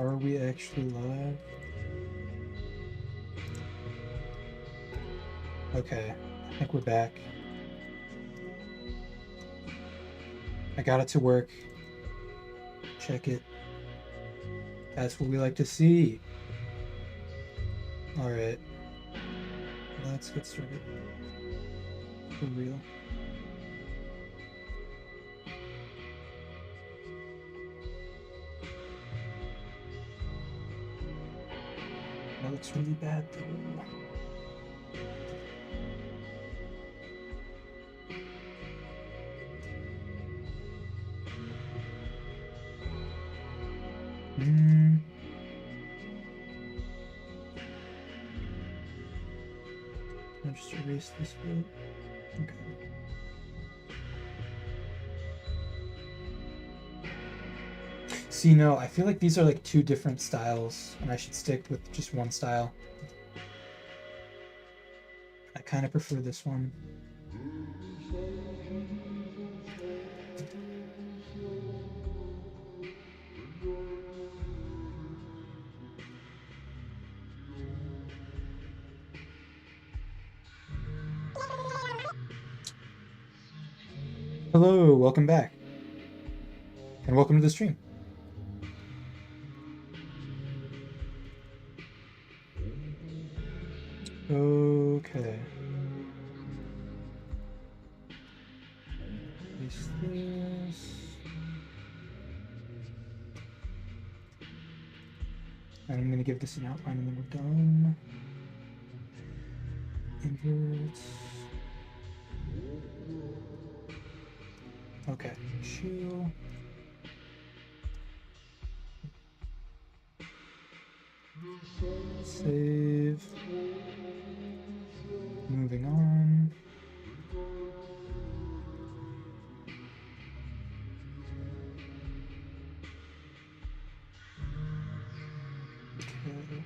Are we actually live? Okay, I think we're back. I got it to work. Check it. That's what we like to see. All right, let's get started. For real. That looks really bad though. I'll just erase this bit. Okay. See, no, I feel like these are like two different styles, and I should stick with just one style. I kind of prefer this one. Hello, welcome back. And welcome to the stream. Okay. Paste this. And I'm going to give this an outline and then we're done. Inverts. Okay, chill. Save. Moving on. Okay.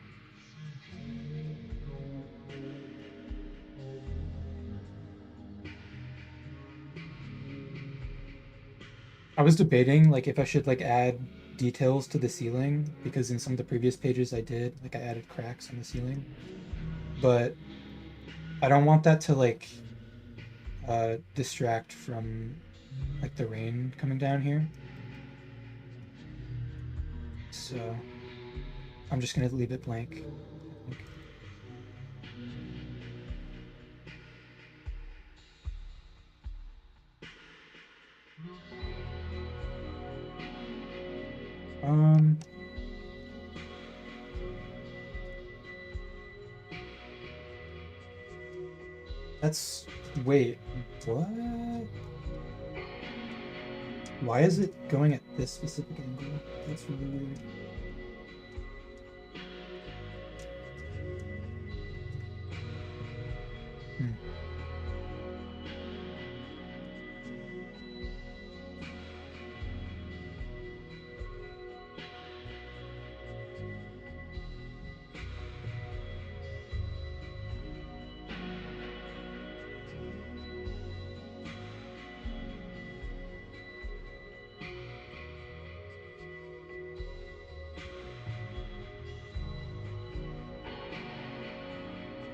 I was debating like if I should like add details to the ceiling, because in some of the previous pages I did, like I added cracks on the ceiling, but I don't want that to like distract from like the rain coming down here. So I'm just gonna leave it blank. That's, wait, what? Why is it going at this specific angle? That's really weird.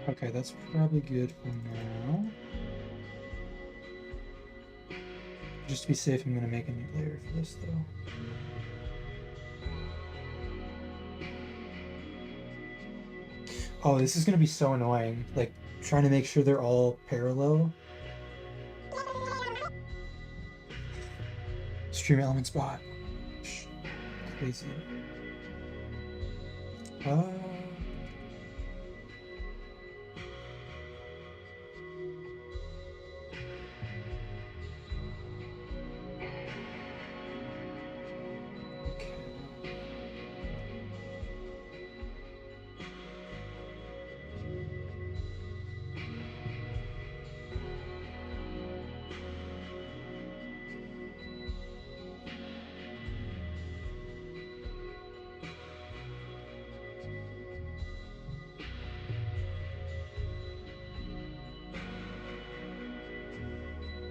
Okay, that's probably good for now. Just to be safe, I'm gonna make a new layer for this though. Oh, this is gonna be so annoying. Like, trying to make sure they're all parallel. Stream element spot. Crazy.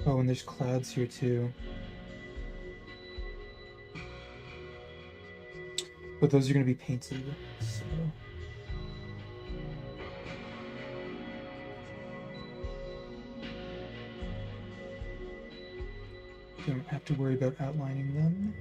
Oh, and there's clouds here too. but those are going to be painted, so don't have to worry about outlining them.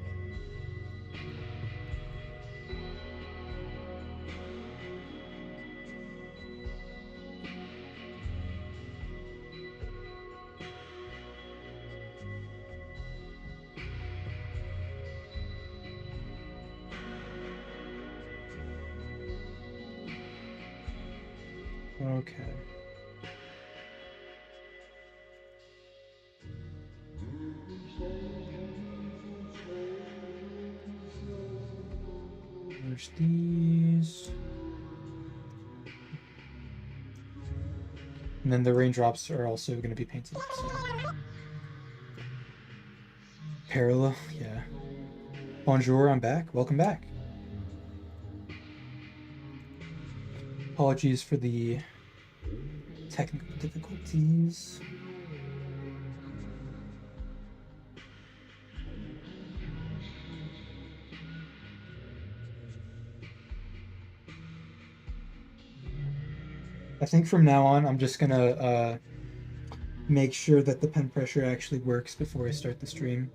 Okay. There's these. And then the raindrops are also going to be painted. So. Parallel, yeah. Bonjour, I'm back. Welcome back. Apologies for the technical difficulties. I think from now on, I'm just gonna make sure that the pen pressure actually works before I start the stream.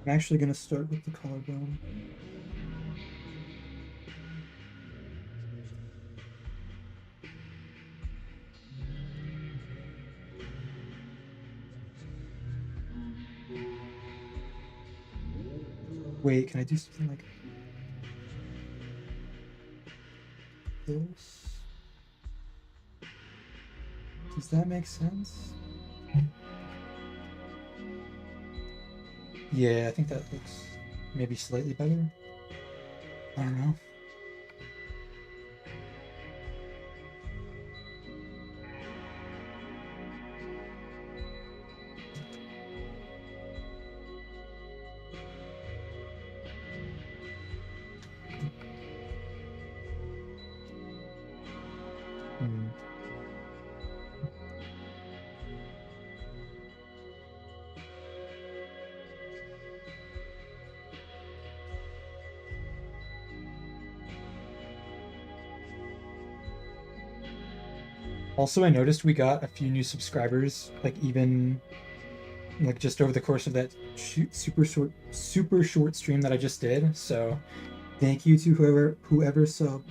I'm actually going to start with the collarbone. Wait, can I do something like this? Does that make sense? Yeah, I think that looks maybe slightly better. I don't know. Also, I noticed we got a few new subscribers, like even like just over the course of that super short stream that I just did. So thank you to whoever subbed.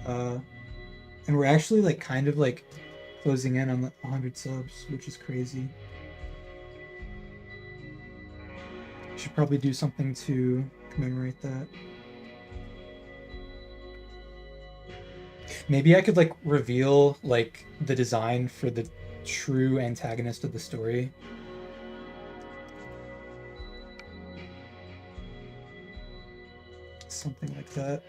And we're actually like kind of like closing in on 100 subs, which is crazy. Should probably do something to commemorate that. Maybe I could like reveal like the design for the true antagonist of the story. Something like that.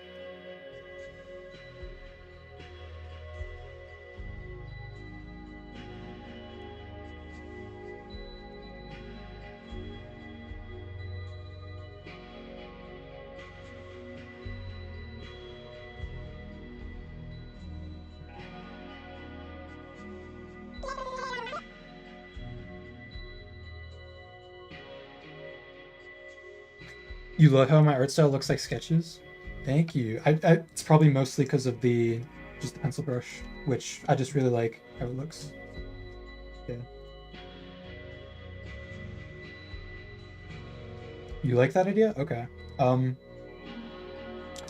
You love how my art style looks like sketches? Thank you. It's probably mostly because of just the pencil brush, which I just really like how it looks. Yeah. You like that idea? Okay.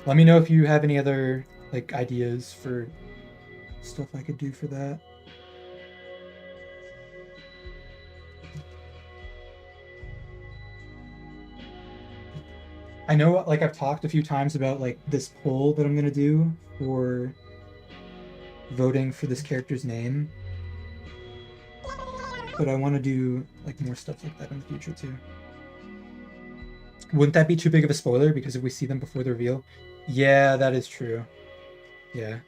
Let me know if you have any other like ideas for stuff I could do for that. I know, like, I've talked a few times about like this poll that I'm gonna do for voting for this character's name. but I want to do like more stuff like that in the future too. Wouldn't that be too big of a spoiler? Because if we see them before the reveal, yeah, that is true. Yeah.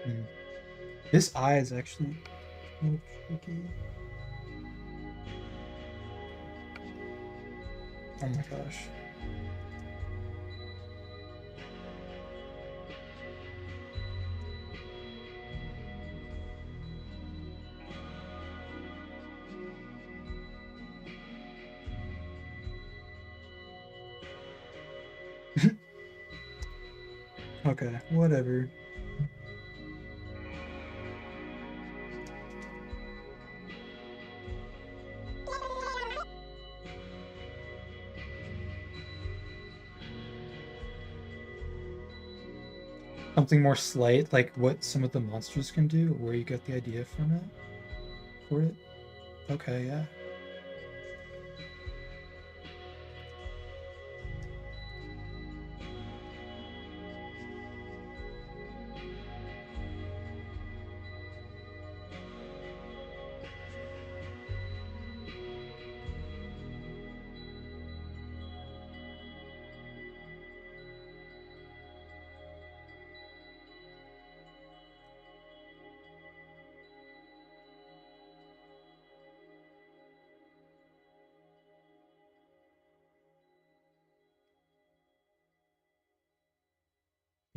Hmm. This eye is actually a little tricky. Oh my gosh. Okay, whatever. Something more slight, like what some of the monsters can do, or where you get the idea from it for it. Okay, yeah.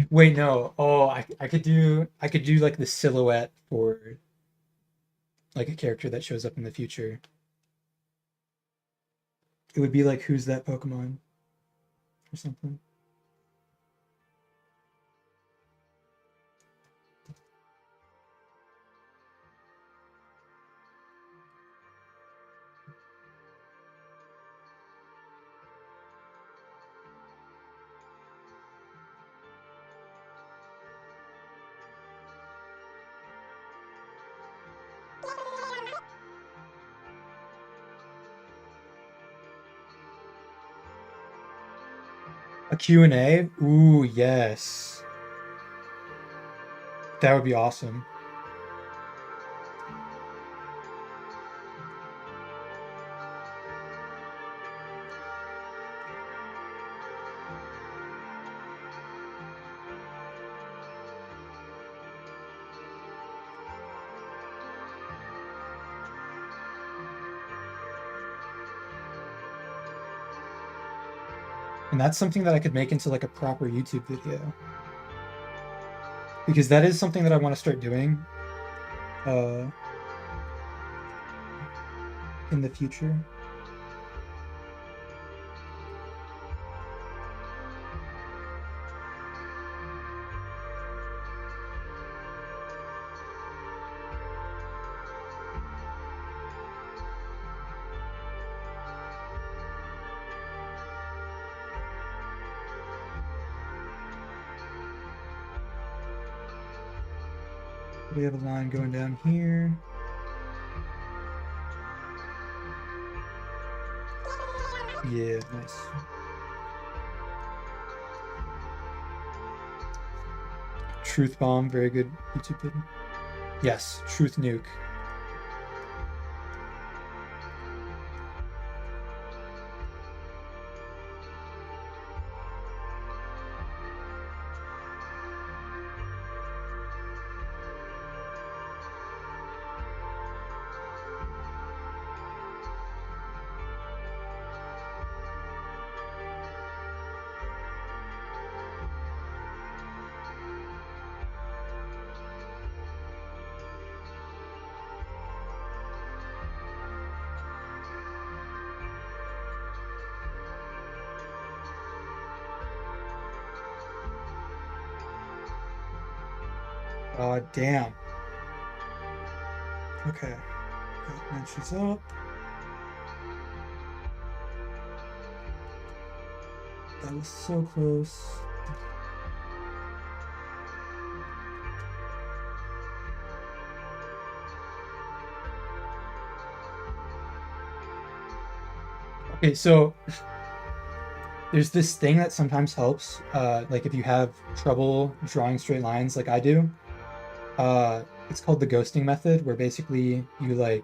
Wait, no. Oh, I could do like the silhouette for like a character that shows up in the future. It would be like who's that Pokemon or something. A Q&A? Ooh, yes. That would be awesome. And that's something that I could make into like a proper YouTube video. Because that is something that I want to start doing uh in the future. We have a line going down here. Yeah, nice. Truth Bomb, very good YouTube video. Yes, Truth Nuke. Damn. Okay. And she's up. That was so close. Okay, so there's this thing that sometimes helps, like if you have trouble drawing straight lines like I do. It's called the ghosting method, where basically you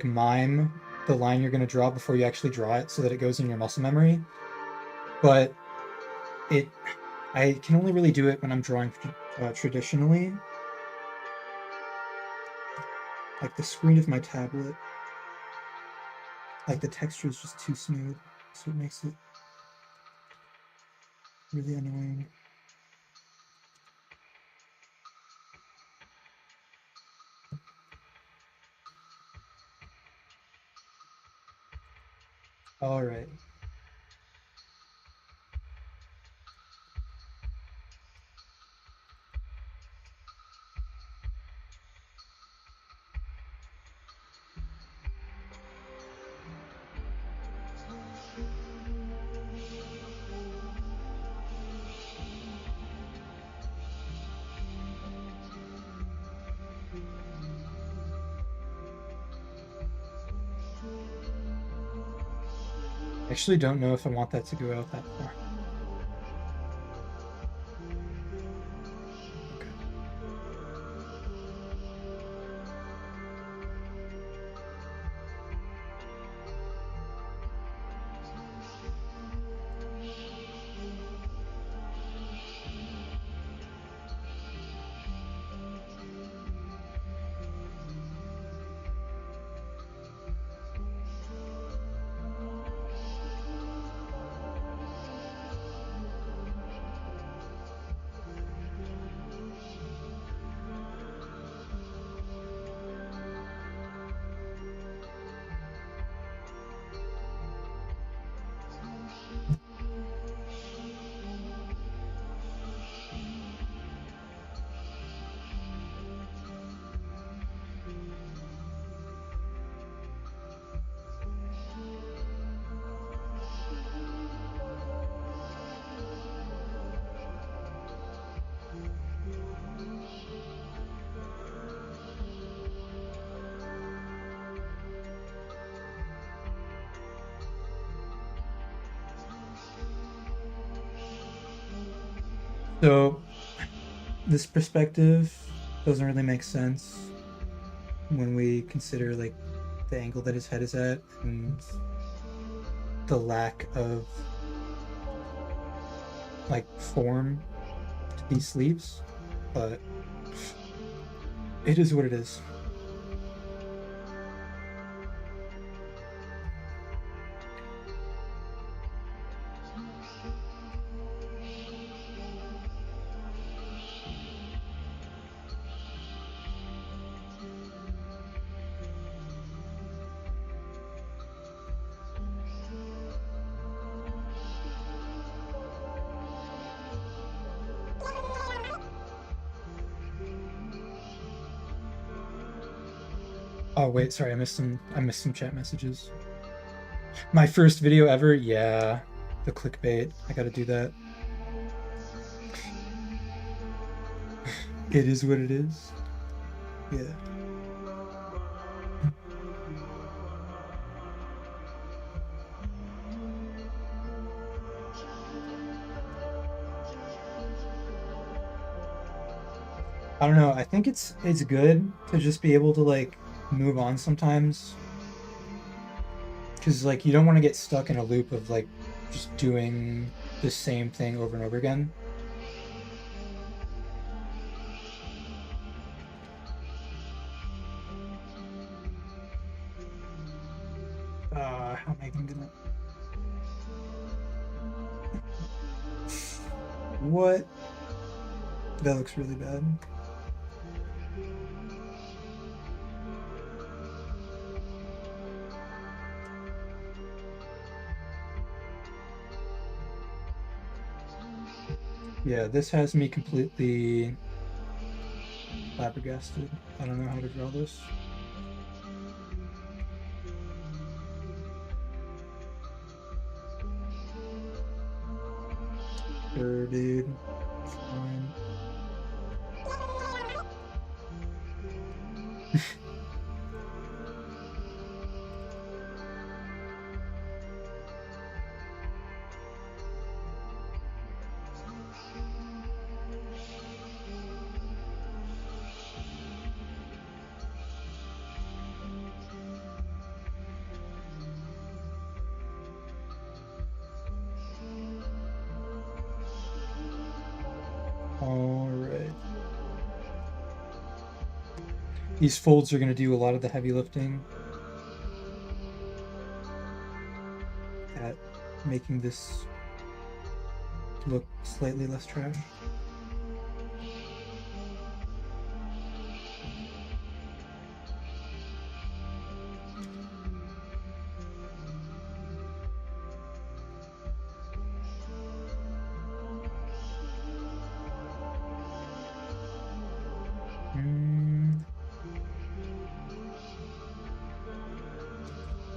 mime the line you're gonna draw before you actually draw it so that it goes in your muscle memory. But it I can only really do it when I'm drawing traditionally. Like the screen of my tablet, like the texture is just too smooth, so it makes it really annoying. All right. I actually don't know if I want that to go out that far. Okay. So this perspective doesn't really make sense when we consider like the angle that his head is at and the lack of like form he sleeps, but it is what it is. Oh wait, sorry, I missed some chat messages. My first video ever, yeah. The clickbait. I gotta do that. It is what it is. Yeah. I don't know. I think it's good to just be able to like move on sometimes. Because like you don't want to get stuck in a loop of like just doing the same thing over and over again. How am I even gonna what? That looks really bad. Yeah, this has me completely flabbergasted. I don't know how to draw this. whatever, dude. Fine. All right. These folds are going to do a lot of the heavy lifting at making this look slightly less trash.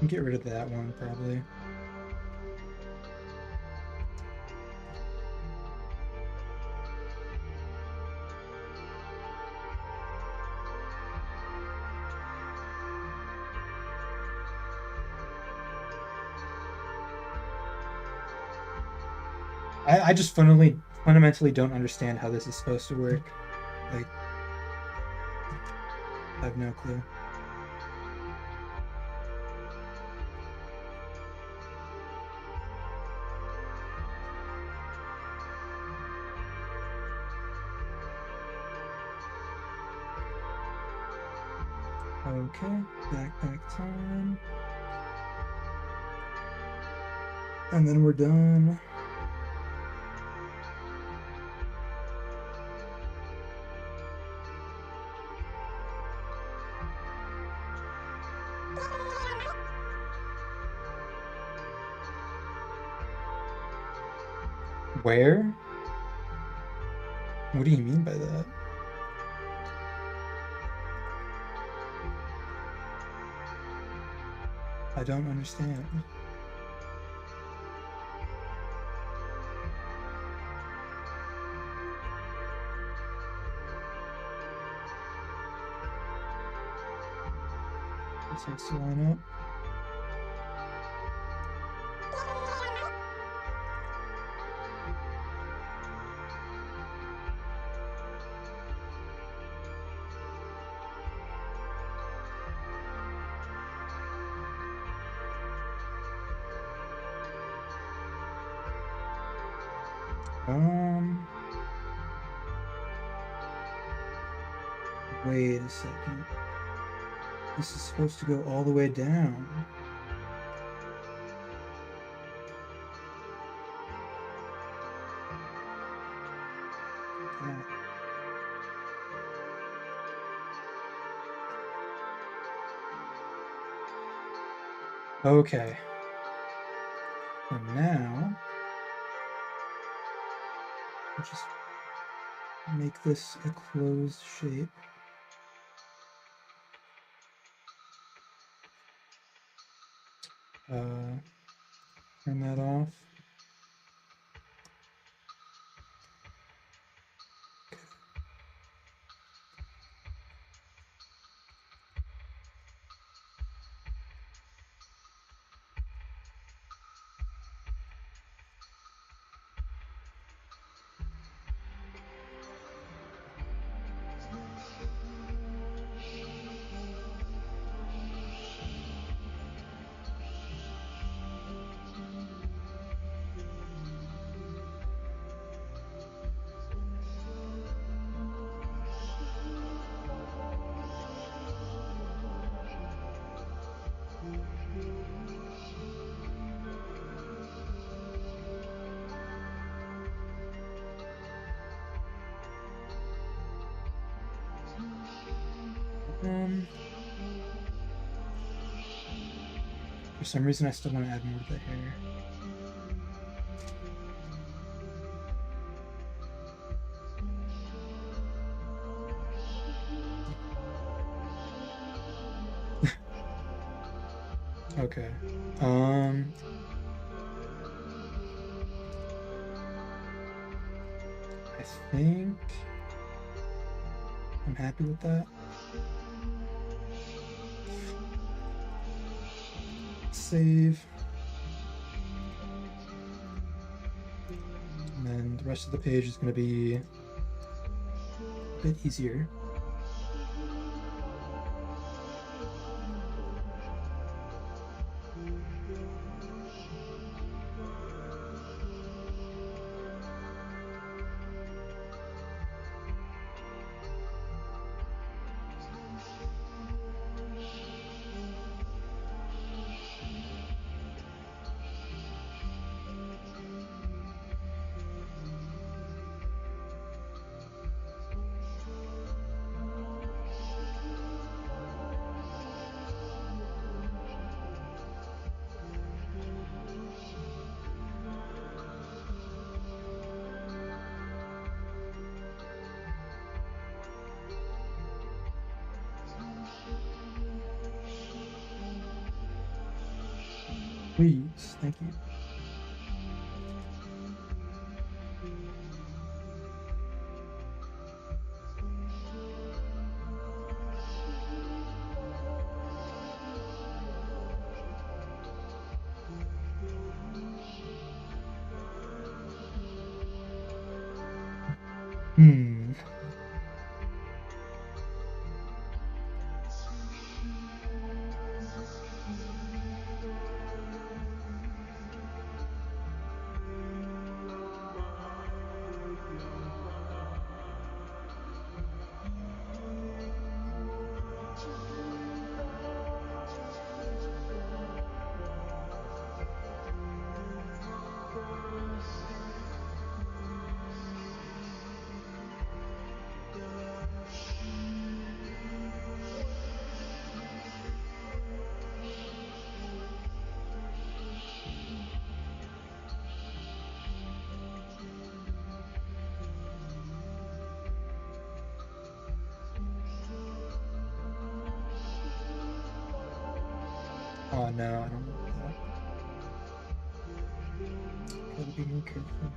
Get rid of that one, probably. I just fundamentally don't understand how this is supposed to work. Like, I have no clue. Okay, backpack time. And then we're done. Where? What do you mean by that? I don't understand. This has to line up. Wait a second. This is supposed to go all the way down. Okay. So now, I'll just make this a closed shape. Turn that off. For some reason, I still want to add more to the hair. Okay. think I'm happy with that. Save. And then the rest of the page is going to be a bit easier. Please, thank you. Hmm. Oh no, I don't want that. Gotta be more careful.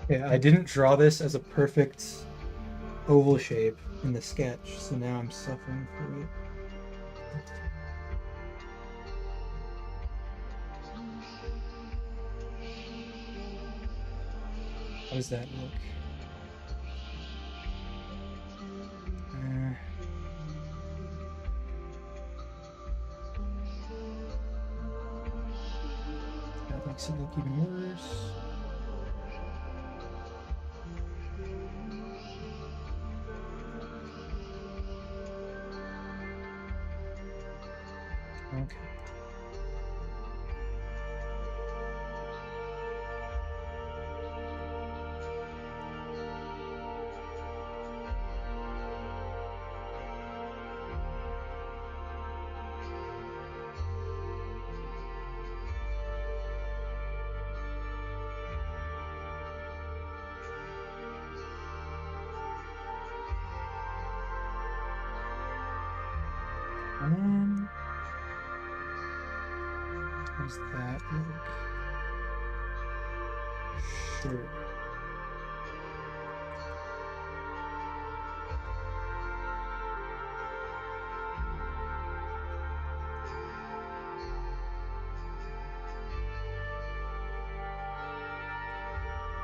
Yeah, I didn't draw this as a perfect oval shape in the sketch, so now I'm suffering for it. How does that look? That makes it look even worse. Okay. How does that look? Sure.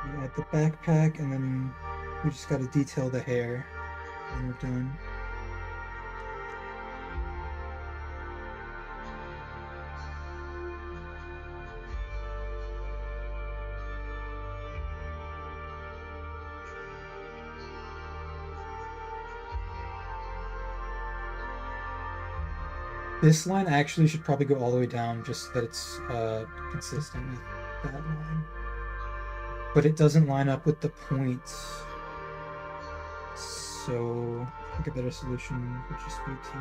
We add the backpack, and then we just got to detail the hair. And we're done. This line actually should probably go all the way down just so that it's consistent with that line. But it doesn't line up with the points. So I think a better solution would just be to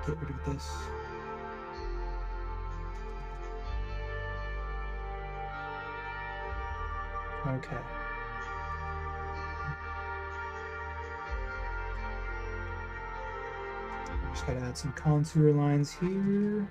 get rid of this. Okay. Just gotta add some contour lines here.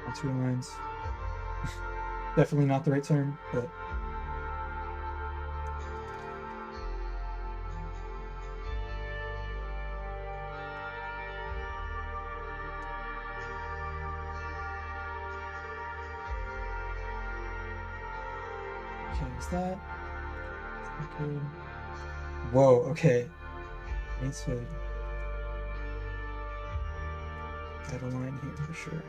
Contour lines. Definitely not the right term, but okay, is that good? Whoa, okay. Needs to add a line here for sure.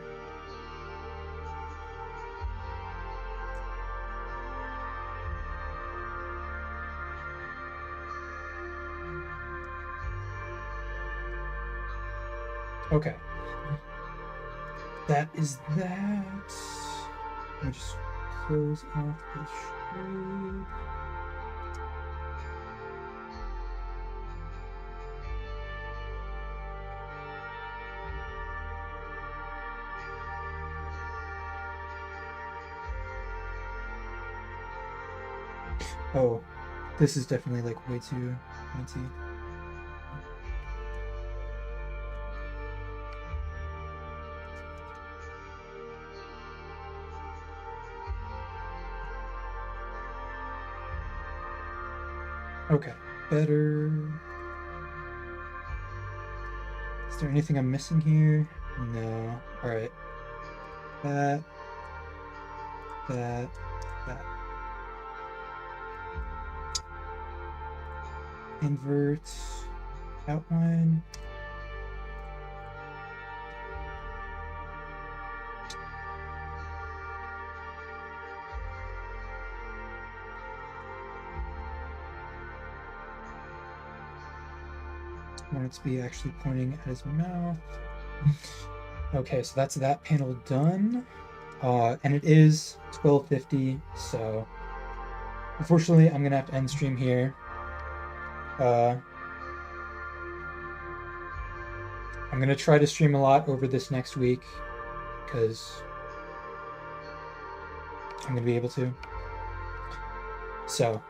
Okay. That is that. I'll just close off the shade. Oh, this is definitely like way too pointy. Okay, better. Is there anything I'm missing here? No. All right. That. Invert outline. I want it to be actually pointing at his mouth. Okay, so that's that panel done. And it is 12:50, so unfortunately I'm gonna have to end stream here. I'm gonna try to stream a lot over this next week because I'm gonna be able to. So